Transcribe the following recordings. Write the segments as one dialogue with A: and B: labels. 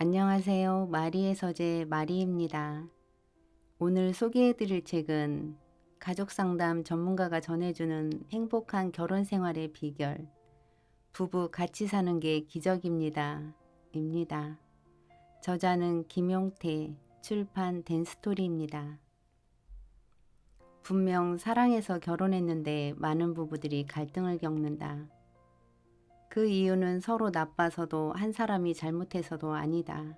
A: 안녕하세요. 마리의 서재 마리입니다. 오늘 소개해드릴 책은 가족상담 전문가가 전해주는 행복한 결혼 생활의 비결, 부부 같이 사는 게 기적입니다. 입니다. 저자는 김용태, 출판 댄스토리입니다. 분명 사랑해서 결혼했는데 많은 부부들이 갈등을 겪는다. 그 이유는 서로 나빠서도 한 사람이 잘못해서도 아니다.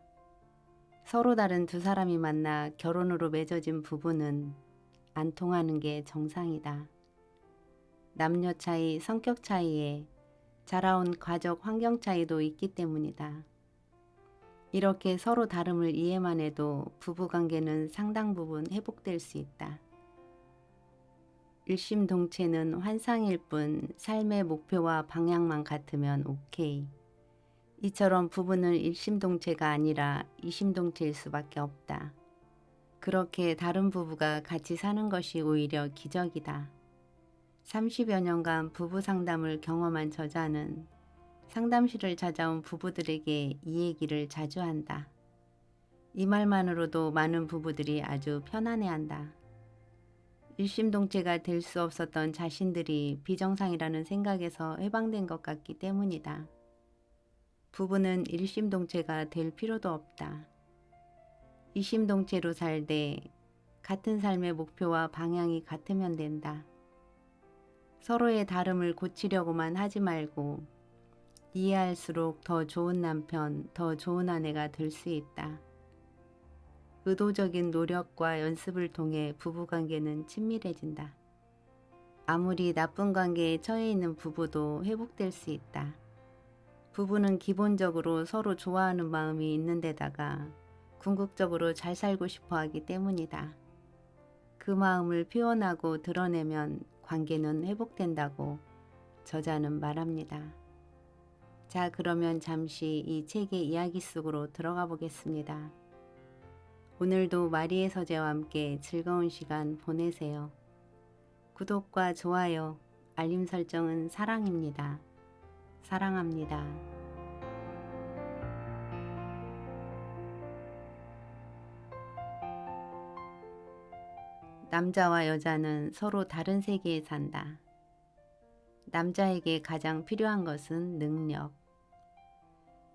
A: 서로 다른 두 사람이 만나 결혼으로 맺어진 부부는 안 통하는 게 정상이다. 남녀 차이, 성격 차이에 자라온 가족 환경 차이도 있기 때문이다. 이렇게 서로 다름을 이해만 해도 부부관계는 상당 부분 회복될 수 있다. 일심동체는 환상일 뿐 삶의 목표와 방향만 같으면 오케이. 이처럼 부부는 일심동체가 아니라 이심동체일 수밖에 없다. 그렇게 다른 부부가 같이 사는 것이 오히려 기적이다. 30여 년간 부부 상담을 경험한 저자는 상담실을 찾아온 부부들에게 이 얘기를 자주 한다. 이 말만으로도 많은 부부들이 아주 편안해한다. 일심동체가 될 수 없었던 자신들이 비정상이라는 생각에서 해방된 것 같기 때문이다. 부부는 일심동체가 될 필요도 없다. 이심동체로 살되 같은 삶의 목표와 방향이 같으면 된다. 서로의 다름을 고치려고만 하지 말고 이해할수록 더 좋은 남편, 더 좋은 아내가 될 수 있다. 의도적인 노력과 연습을 통해 부부관계는 친밀해진다. 아무리 나쁜 관계에 처해 있는 부부도 회복될 수 있다. 부부는 기본적으로 서로 좋아하는 마음이 있는 데다가 궁극적으로 잘 살고 싶어 하기 때문이다. 그 마음을 표현하고 드러내면 관계는 회복된다고 저자는 말합니다. 자, 그러면 잠시 이 책의 이야기 속으로 들어가 보겠습니다. 오늘도 마리의 서재와 함께 즐거운 시간 보내세요. 구독과 좋아요, 알림 설정은 사랑입니다. 사랑합니다. 남자와 여자는 서로 다른 세계에 산다. 남자에게 가장 필요한 것은 능력.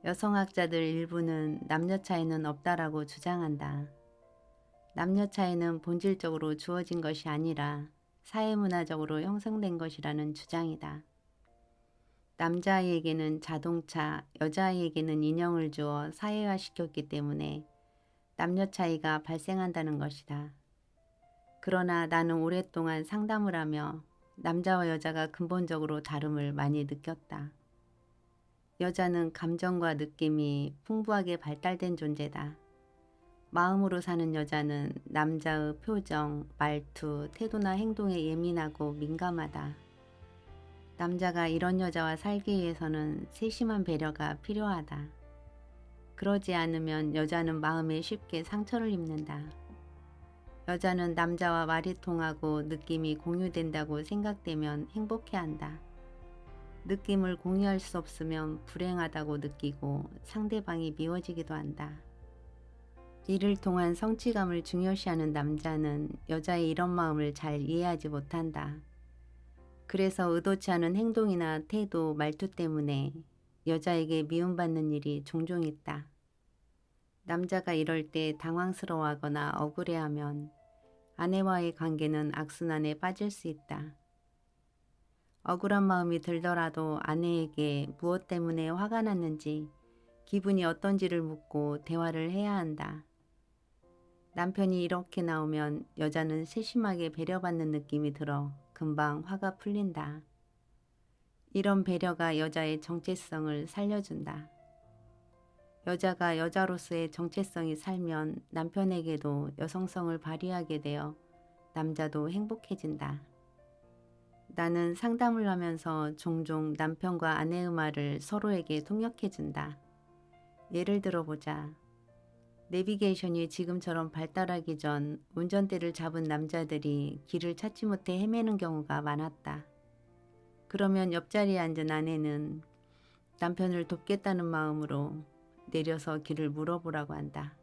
A: 여성학자들 일부는 남녀 차이는 없다라고 주장한다. 남녀 차이는 본질적으로 주어진 것이 아니라 사회문화적으로 형성된 것이라는 주장이다. 남자아이에게는 자동차, 여자아이에게는 인형을 주어 사회화시켰기 때문에 남녀 차이가 발생한다는 것이다. 그러나 나는 오랫동안 상담을 하며 남자와 여자가 근본적으로 다름을 많이 느꼈다. 여자는 감정과 느낌이 풍부하게 발달된 존재다. 마음으로 사는 여자는 남자의 표정, 말투, 태도나 행동에 예민하고 민감하다. 남자가 이런 여자와 살기 위해서는 세심한 배려가 필요하다. 그러지 않으면 여자는 마음에 쉽게 상처를 입는다. 여자는 남자와 말이 통하고 느낌이 공유된다고 생각되면 행복해한다. 느낌을 공유할 수 없으면 불행하다고 느끼고 상대방이 미워지기도 한다. 이를 통한 성취감을 중요시하는 남자는 여자의 이런 마음을 잘 이해하지 못한다. 그래서 의도치 않은 행동이나 태도, 말투 때문에 여자에게 미움받는 일이 종종 있다. 남자가 이럴 때 당황스러워하거나 억울해하면 아내와의 관계는 악순환에 빠질 수 있다. 억울한 마음이 들더라도 아내에게 무엇 때문에 화가 났는지, 기분이 어떤지를 묻고 대화를 해야 한다. 남편이 이렇게 나오면 여자는 세심하게 배려받는 느낌이 들어 금방 화가 풀린다. 이런 배려가 여자의 정체성을 살려준다. 여자가 여자로서의 정체성이 살면 남편에게도 여성성을 발휘하게 되어 남자도 행복해진다. 나는 상담을 하면서 종종 남편과 아내의 말을 서로에게 통역해준다. 예를 들어보자. 내비게이션이 지금처럼 발달하기 전 운전대를 잡은 남자들이 길을 찾지 못해 헤매는 경우가 많았다. 그러면 옆자리에 앉은 아내는 남편을 돕겠다는 마음으로 내려서 길을 물어보라고 한다.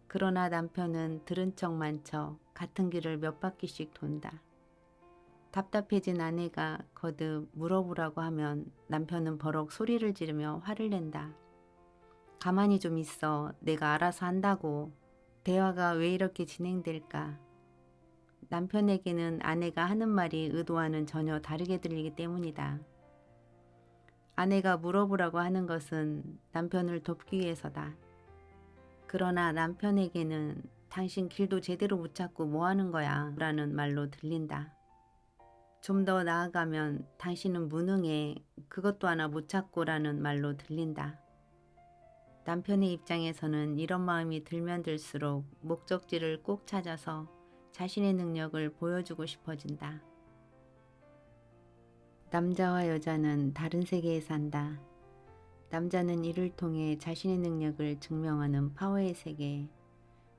A: 그러나 남편은 들은 척만 쳐 같은 길을 몇 바퀴씩 돈다. 답답해진 아내가 거듭 물어보라고 하면 남편은 버럭 소리를 지르며 화를 낸다. 가만히 좀 있어. 내가 알아서 한다고. 대화가 왜 이렇게 진행될까? 남편에게는 아내가 하는 말이 의도와는 전혀 다르게 들리기 때문이다. 아내가 물어보라고 하는 것은 남편을 돕기 위해서다. 그러나 남편에게는 당신 길도 제대로 못 찾고 뭐 하는 거야? 라는 말로 들린다. 좀 더 나아가면 당신은 무능해. 그것도 하나 못 찾고 라는 말로 들린다. 남편의 입장에서는 이런 마음이 들면 들수록 목적지를 꼭 찾아서 자신의 능력을 보여주고 싶어진다. 남자와 여자는 다른 세계에 산다. 남자는 이를 통해 자신의 능력을 증명하는 파워의 세계,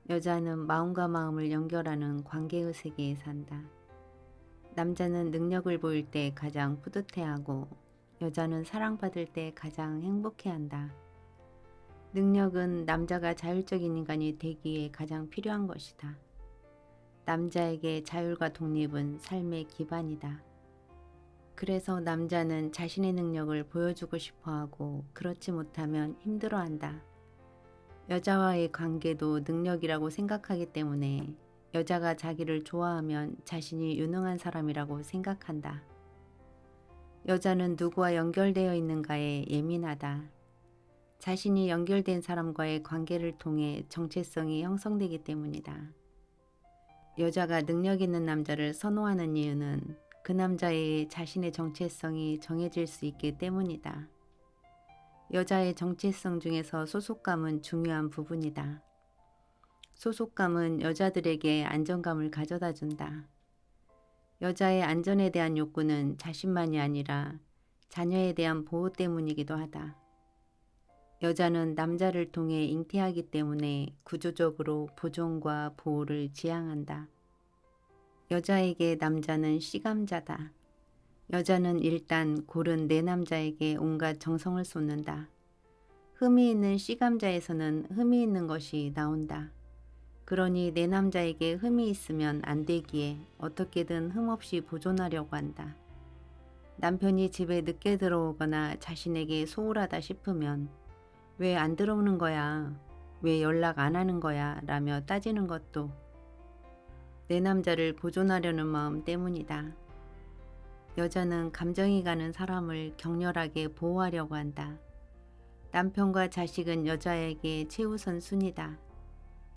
A: 여자는 마음과 마음을 연결하는 관계의 세계에 산다. 남자는 능력을 보일 때 가장 뿌듯해하고 여자는 사랑받을 때 가장 행복해한다. 능력은 남자가 자율적인 인간이 되기에 가장 필요한 것이다. 남자에게 자율과 독립은 삶의 기반이다. 그래서 남자는 자신의 능력을 보여주고 싶어하고 그렇지 못하면 힘들어한다. 여자와의 관계도 능력이라고 생각하기 때문에 여자가 자기를 좋아하면 자신이 유능한 사람이라고 생각한다. 여자는 누구와 연결되어 있는가에 예민하다. 자신이 연결된 사람과의 관계를 통해 정체성이 형성되기 때문이다. 여자가 능력 있는 남자를 선호하는 이유는 그 남자의 자신의 정체성이 정해질 수 있기 때문이다. 여자의 정체성 중에서 소속감은 중요한 부분이다. 소속감은 여자들에게 안정감을 가져다 준다. 여자의 안전에 대한 욕구는 자신만이 아니라 자녀에 대한 보호 때문이기도 하다. 여자는 남자를 통해 잉태하기 때문에 구조적으로 보존과 보호를 지향한다. 여자에게 남자는 씨감자다. 여자는 일단 고른 내 남자에게 온갖 정성을 쏟는다. 흠이 있는 씨감자에서는 흠이 있는 것이 나온다. 그러니 내 남자에게 흠이 있으면 안 되기에 어떻게든 흠 없이 보존하려고 한다. 남편이 집에 늦게 들어오거나 자신에게 소홀하다 싶으면 왜 안 들어오는 거야? 왜 연락 안 하는 거야? 라며 따지는 것도 내 남자를 보존하려는 마음 때문이다. 여자는 감정이 가는 사람을 격렬하게 보호하려고 한다. 남편과 자식은 여자에게 최우선 순위다.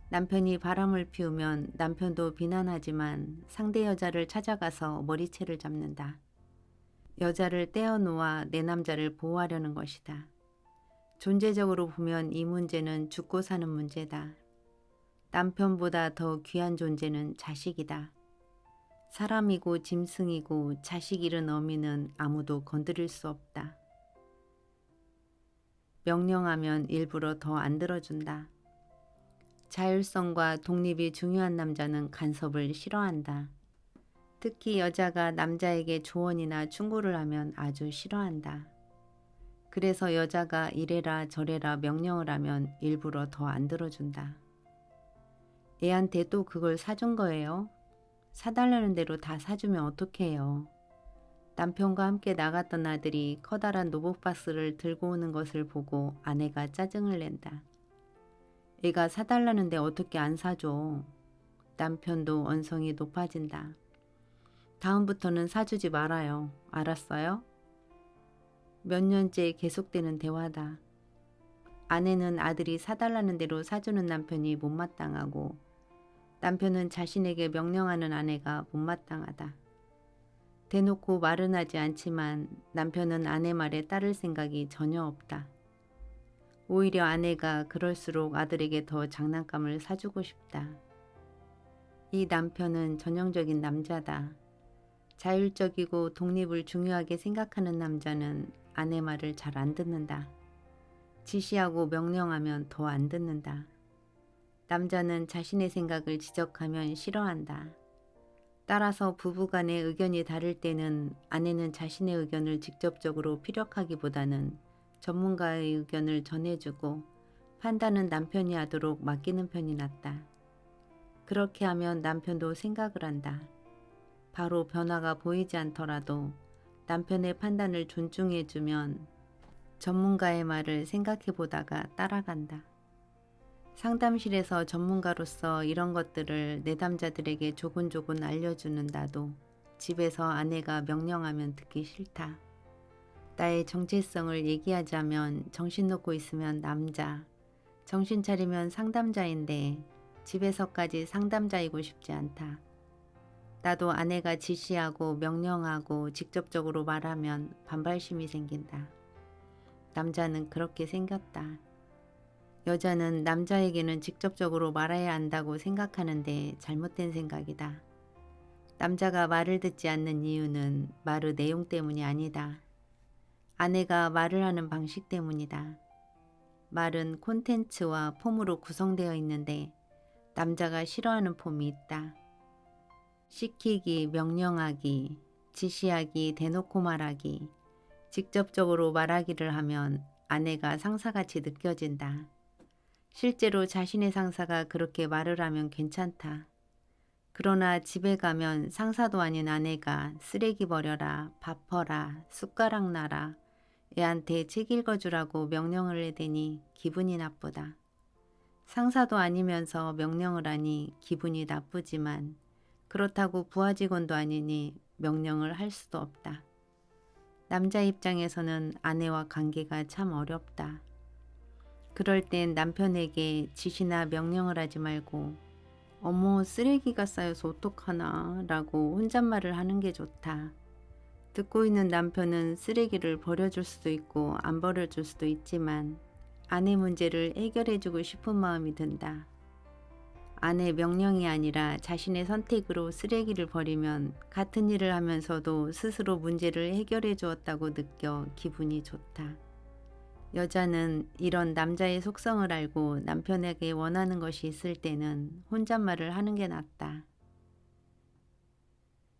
A: 남편이 바람을 피우면 남편도 비난하지만 상대 여자를 찾아가서 머리채를 잡는다. 여자를 떼어놓아 내 남자를 보호하려는 것이다. 존재적으로 보면 이 문제는 죽고 사는 문제다. 남편보다 더 귀한 존재는 자식이다. 사람이고 짐승이고 자식 잃은 어미는 아무도 건드릴 수 없다. 명령하면 일부러 더 안 들어준다. 자율성과 독립이 중요한 남자는 간섭을 싫어한다. 특히 여자가 남자에게 조언이나 충고를 하면 아주 싫어한다. 그래서 여자가 이래라 저래라 명령을 하면 일부러 더 안 들어준다. 애한테 또 그걸 사준 거예요? 사달라는 대로 다 사주면 어떡해요? 남편과 함께 나갔던 아들이 커다란 노복박스를 들고 오는 것을 보고 아내가 짜증을 낸다. 애가 사달라는데 어떻게 안 사줘? 남편도 언성이 높아진다. 다음부터는 사주지 말아요. 알았어요? 몇 년째 계속되는 대화다. 아내는 아들이 사달라는 대로 사주는 남편이 못마땅하고 남편은 자신에게 명령하는 아내가 못마땅하다. 대놓고 말은 하지 않지만 남편은 아내 말에 따를 생각이 전혀 없다. 오히려 아내가 그럴수록 아들에게 더 장난감을 사주고 싶다. 이 남편은 전형적인 남자다. 자율적이고 독립을 중요하게 생각하는 남자는 아내 말을 잘 안 듣는다. 지시하고 명령하면 더 안 듣는다. 남자는 자신의 생각을 지적하면 싫어한다. 따라서 부부간의 의견이 다를 때는 아내는 자신의 의견을 직접적으로 피력하기보다는 전문가의 의견을 전해주고 판단은 남편이 하도록 맡기는 편이 낫다. 그렇게 하면 남편도 생각을 한다. 바로 변화가 보이지 않더라도 남편의 판단을 존중해주면 전문가의 말을 생각해보다가 따라간다. 상담실에서 전문가로서 이런 것들을 내담자들에게 조곤조곤 알려주는 나도 집에서 아내가 명령하면 듣기 싫다. 나의 정체성을 얘기하자면 정신 놓고 있으면 남자, 정신 차리면 상담자인데 집에서까지 상담자이고 싶지 않다. 나도 아내가 지시하고 명령하고 직접적으로 말하면 반발심이 생긴다. 남자는 그렇게 생겼다. 여자는 남자에게는 직접적으로 말해야 한다고 생각하는데 잘못된 생각이다. 남자가 말을 듣지 않는 이유는 말의 내용 때문이 아니다. 아내가 말을 하는 방식 때문이다. 말은 콘텐츠와 폼으로 구성되어 있는데 남자가 싫어하는 폼이 있다. 시키기, 명령하기, 지시하기, 대놓고 말하기, 직접적으로 말하기를 하면 아내가 상사같이 느껴진다. 실제로 자신의 상사가 그렇게 말을 하면 괜찮다. 그러나 집에 가면 상사도 아닌 아내가 쓰레기 버려라, 밥퍼라, 숟가락 놔라, 애한테 책 읽어주라고 명령을 해대니 기분이 나쁘다. 상사도 아니면서 명령을 하니 기분이 나쁘지만 그렇다고 부하 직원도 아니니 명령을 할 수도 없다. 남자 입장에서는 아내와 관계가 참 어렵다. 그럴 땐 남편에게 지시나 명령을 하지 말고 어머 쓰레기가 쌓여서 어떡하나 라고 혼잣말을 하는 게 좋다. 듣고 있는 남편은 쓰레기를 버려줄 수도 있고 안 버려줄 수도 있지만 아내 문제를 해결해주고 싶은 마음이 든다. 아내 명령이 아니라 자신의 선택으로 쓰레기를 버리면 같은 일을 하면서도 스스로 문제를 해결해 주었다고 느껴 기분이 좋다. 여자는 이런 남자의 속성을 알고 남편에게 원하는 것이 있을 때는 혼잣말을 하는 게 낫다.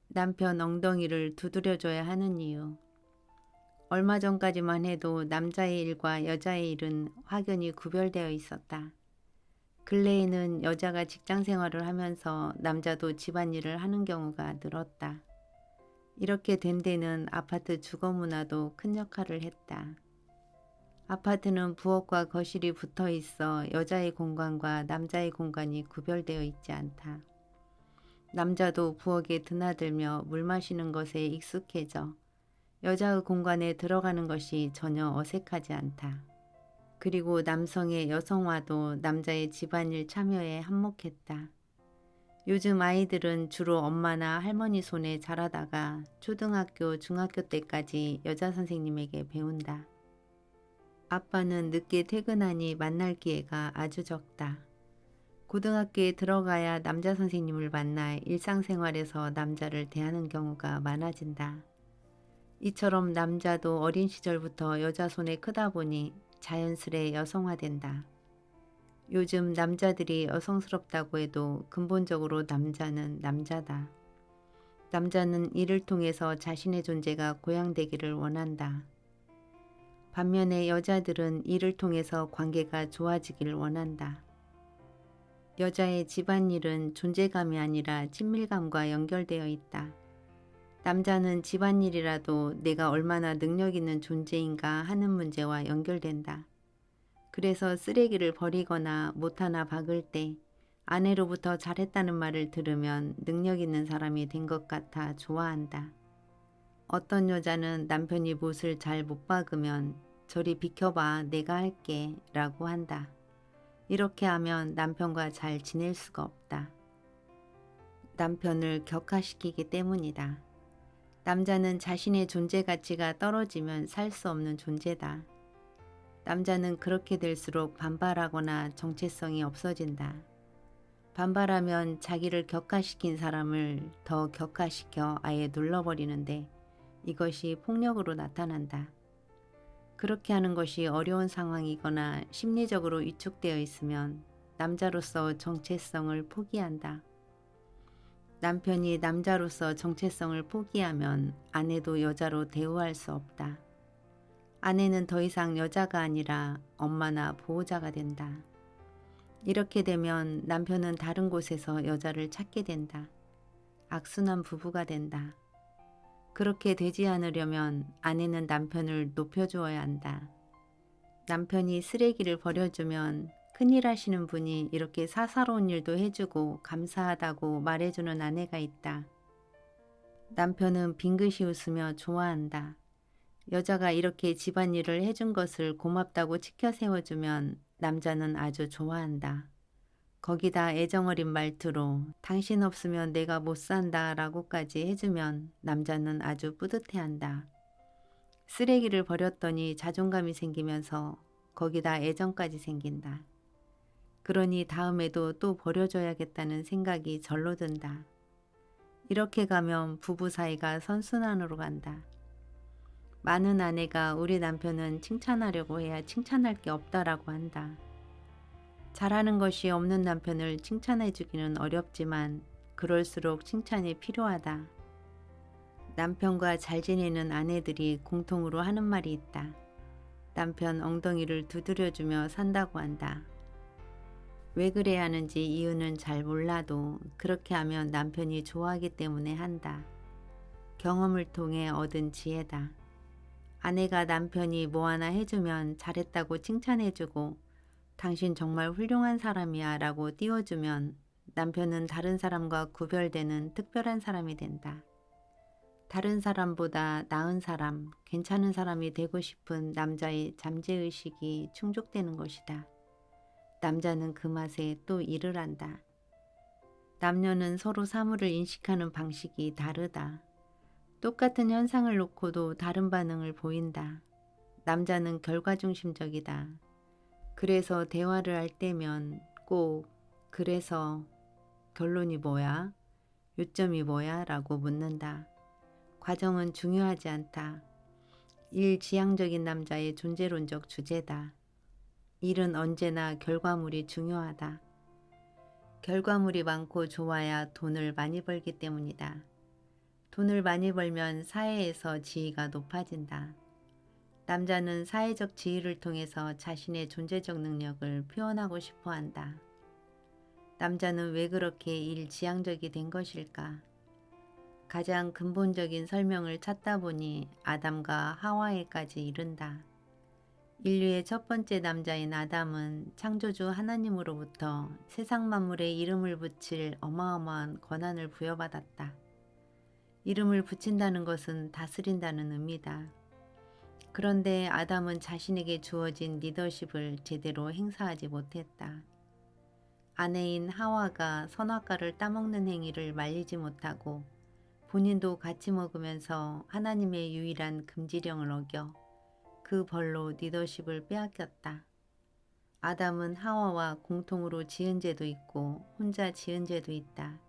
A: 남편 엉덩이를 두드려줘야 하는 이유. 얼마 전까지만 해도 남자의 일과 여자의 일은 확연히 구별되어 있었다. 근래에는 여자가 직장 생활을 하면서 남자도 집안일을 하는 경우가 늘었다. 이렇게 된 데는 아파트 주거 문화도 큰 역할을 했다. 아파트는 부엌과 거실이 붙어 있어 여자의 공간과 남자의 공간이 구별되어 있지 않다. 남자도 부엌에 드나들며 물 마시는 것에 익숙해져 여자의 공간에 들어가는 것이 전혀 어색하지 않다. 그리고 남성의 여성화도 남자의 집안일 참여에 한몫했다. 요즘 아이들은 주로 엄마나 할머니 손에 자라다가 초등학교, 중학교 때까지 여자 선생님에게 배운다. 아빠는 늦게 퇴근하니 만날 기회가 아주 적다. 고등학교에 들어가야 남자 선생님을 만나 일상생활에서 남자를 대하는 경우가 많아진다. 이처럼 남자도 어린 시절부터 여자 손에 크다 보니 자연스레 여성화된다. 요즘 남자들이 여성스럽다고 해도 근본적으로 남자는 남자다. 남자는 이를 통해서 자신의 존재가 고양되기를 원한다. 반면에 여자들은 이를 통해서 관계가 좋아지기를 원한다. 여자의 집안일은 존재감이 아니라 친밀감과 연결되어 있다. 남자는 집안일이라도 내가 얼마나 능력 있는 존재인가 하는 문제와 연결된다. 그래서 쓰레기를 버리거나 못하나 박을 때 아내로부터 잘했다는 말을 들으면 능력 있는 사람이 된 것 같아 좋아한다. 어떤 여자는 남편이 못을 잘 못 박으면 저리 비켜봐 내가 할게 라고 한다. 이렇게 하면 남편과 잘 지낼 수가 없다. 남편을 격화시키기 때문이다. 남자는 자신의 존재 가치가 떨어지면 살 수 없는 존재다. 남자는 그렇게 될수록 반발하거나 정체성이 없어진다. 반발하면 자기를 격화시킨 사람을 더 격화시켜 아예 눌러버리는데 이것이 폭력으로 나타난다. 그렇게 하는 것이 어려운 상황이거나 심리적으로 위축되어 있으면 남자로서 정체성을 포기한다. 남편이 남자로서 정체성을 포기하면 아내도 여자로 대우할 수 없다. 아내는 더 이상 여자가 아니라 엄마나 보호자가 된다. 이렇게 되면 남편은 다른 곳에서 여자를 찾게 된다. 악순환 부부가 된다. 그렇게 되지 않으려면 아내는 남편을 높여주어야 한다. 남편이 쓰레기를 버려주면 큰일 하시는 분이 이렇게 사사로운 일도 해주고 감사하다고 말해주는 아내가 있다. 남편은 빙긋이 웃으며 좋아한다. 여자가 이렇게 집안일을 해준 것을 고맙다고 치켜 세워주면 남자는 아주 좋아한다. 거기다 애정어린 말투로 당신 없으면 내가 못 산다 라고까지 해주면 남자는 아주 뿌듯해한다. 쓰레기를 버렸더니 자존감이 생기면서 거기다 애정까지 생긴다. 그러니 다음에도 또 버려줘야겠다는 생각이 절로 든다. 이렇게 가면 부부 사이가 선순환으로 간다. 많은 아내가 우리 남편은 칭찬하려고 해야 칭찬할 게 없다라고 한다. 잘하는 것이 없는 남편을 칭찬해 주기는 어렵지만 그럴수록 칭찬이 필요하다. 남편과 잘 지내는 아내들이 공통으로 하는 말이 있다. 남편 엉덩이를 두드려주며 산다고 한다. 왜 그래야 하는지 이유는 잘 몰라도 그렇게 하면 남편이 좋아하기 때문에 한다. 경험을 통해 얻은 지혜다. 아내가 남편이 뭐 하나 해주면 잘했다고 칭찬해주고 당신 정말 훌륭한 사람이야 라고 띄워주면 남편은 다른 사람과 구별되는 특별한 사람이 된다. 다른 사람보다 나은 사람, 괜찮은 사람이 되고 싶은 남자의 잠재의식이 충족되는 것이다. 남자는 그 맛에 또 일을 한다. 남녀는 서로 사물을 인식하는 방식이 다르다. 똑같은 현상을 놓고도 다른 반응을 보인다. 남자는 결과중심적이다. 그래서 대화를 할 때면 꼭 그래서 결론이 뭐야? 요점이 뭐야? 라고 묻는다. 과정은 중요하지 않다. 일지향적인 남자의 존재론적 주제다. 일은 언제나 결과물이 중요하다. 결과물이 많고 좋아야 돈을 많이 벌기 때문이다. 돈을 많이 벌면 사회에서 지위가 높아진다. 남자는 사회적 지위를 통해서 자신의 존재적 능력을 표현하고 싶어 한다. 남자는 왜 그렇게 일지향적이 된 것일까? 가장 근본적인 설명을 찾다 보니 아담과 하와에까지 이른다. 인류의 첫 번째 남자인 아담은 창조주 하나님으로부터 세상 만물에 이름을 붙일 어마어마한 권한을 부여받았다. 이름을 붙인다는 것은 다스린다는 의미다. 그런데 아담은 자신에게 주어진 리더십을 제대로 행사하지 못했다. 아내인 하와가 선악과를 따먹는 행위를 말리지 못하고 본인도 같이 먹으면서 하나님의 유일한 금지령을 어겨 그 벌로 리더십을 빼앗겼다. 아담은 하와와 공통으로 지은 죄도 있고 혼자 지은 죄도 있다.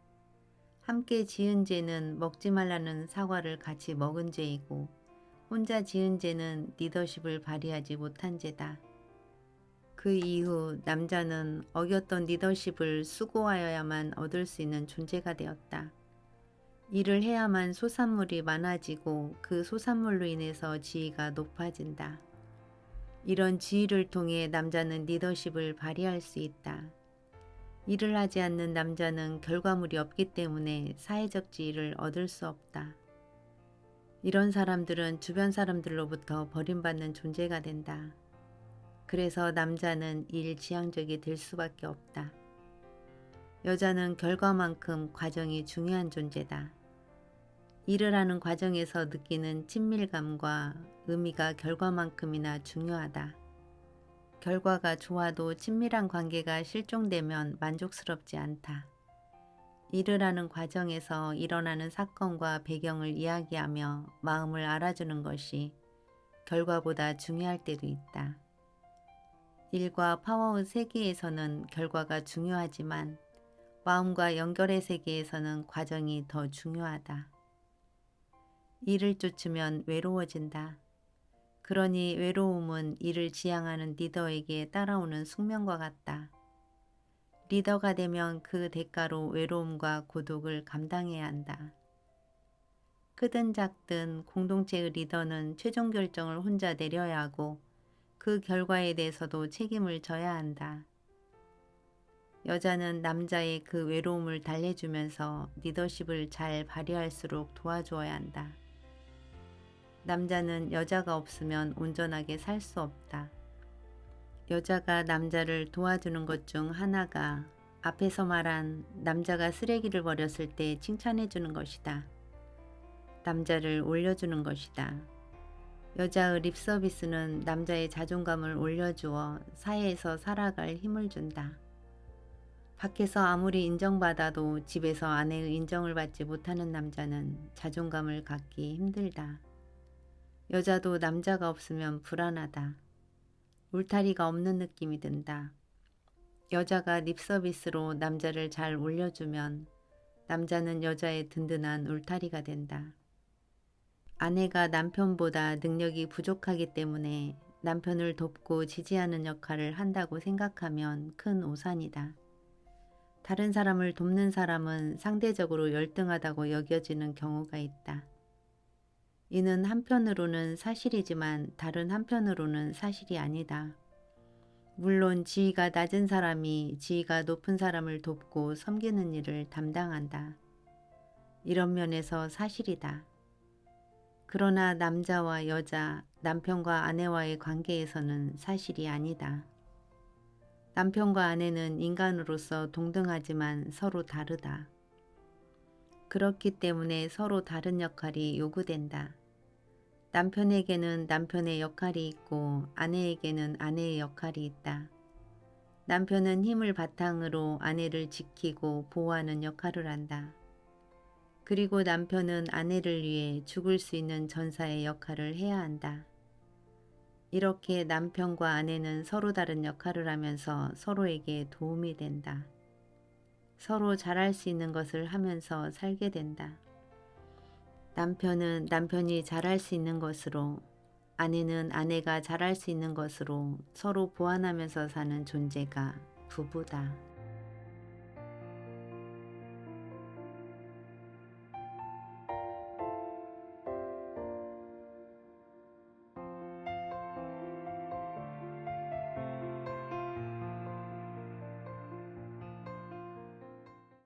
A: 함께 지은 죄는 먹지 말라는 사과를 같이 먹은 죄이고 혼자 지은 죄는 리더십을 발휘하지 못한 죄다. 그 이후 남자는 어겼던 리더십을 수고하여야만 얻을 수 있는 존재가 되었다. 일을 해야만 소산물이 많아지고 그 소산물로 인해서 지위가 높아진다. 이런 지위를 통해 남자는 리더십을 발휘할 수 있다. 일을 하지 않는 남자는 결과물이 없기 때문에 사회적 지위를 얻을 수 없다. 이런 사람들은 주변 사람들로부터 버림받는 존재가 된다. 그래서 남자는 일지향적이 될 수밖에 없다. 여자는 결과만큼 과정이 중요한 존재다. 일을 하는 과정에서 느끼는 친밀감과 의미가 결과만큼이나 중요하다. 결과가 좋아도 친밀한 관계가 실종되면 만족스럽지 않다. 일을 하는 과정에서 일어나는 사건과 배경을 이야기하며 마음을 알아주는 것이 결과보다 중요할 때도 있다. 일과 파워의 세계에서는 결과가 중요하지만 마음과 연결의 세계에서는 과정이 더 중요하다. 일을 쫓으면 외로워진다. 그러니 외로움은 일을 지향하는 리더에게 따라오는 숙명과 같다. 리더가 되면 그 대가로 외로움과 고독을 감당해야 한다. 크든 작든 공동체의 리더는 최종 결정을 혼자 내려야 하고 그 결과에 대해서도 책임을 져야 한다. 여자는 남자의 그 외로움을 달래주면서 리더십을 잘 발휘할수록 도와주어야 한다. 남자는 여자가 없으면 온전하게 살 수 없다. 여자가 남자를 도와주는 것 중 하나가 앞에서 말한 남자가 쓰레기를 버렸을 때 칭찬해 주는 것이다. 남자를 올려주는 것이다. 여자의 립 서비스는 남자의 자존감을 올려주어 사회에서 살아갈 힘을 준다. 밖에서 아무리 인정받아도 집에서 아내의 인정을 받지 못하는 남자는 자존감을 갖기 힘들다. 여자도 남자가 없으면 불안하다. 울타리가 없는 느낌이 든다. 여자가 립 서비스로 남자를 잘 올려주면 남자는 여자의 든든한 울타리가 된다. 아내가 남편보다 능력이 부족하기 때문에 남편을 돕고 지지하는 역할을 한다고 생각하면 큰 오산이다. 다른 사람을 돕는 사람은 상대적으로 열등하다고 여겨지는 경우가 있다. 이는 한편으로는 사실이지만 다른 한편으로는 사실이 아니다. 물론 지위가 낮은 사람이 지위가 높은 사람을 돕고 섬기는 일을 담당한다. 이런 면에서 사실이다. 그러나 남자와 여자, 남편과 아내와의 관계에서는 사실이 아니다. 남편과 아내는 인간으로서 동등하지만 서로 다르다. 그렇기 때문에 서로 다른 역할이 요구된다. 남편에게는 남편의 역할이 있고 아내에게는 아내의 역할이 있다. 남편은 힘을 바탕으로 아내를 지키고 보호하는 역할을 한다. 그리고 남편은 아내를 위해 죽을 수 있는 전사의 역할을 해야 한다. 이렇게 남편과 아내는 서로 다른 역할을 하면서 서로에게 도움이 된다. 서로 잘할 수 있는 것을 하면서 살게 된다. 남편은 남편이 잘할 수 있는 것으로, 아내는 아내가 잘할 수 있는 것으로 서로 보완하면서 사는 존재가 부부다.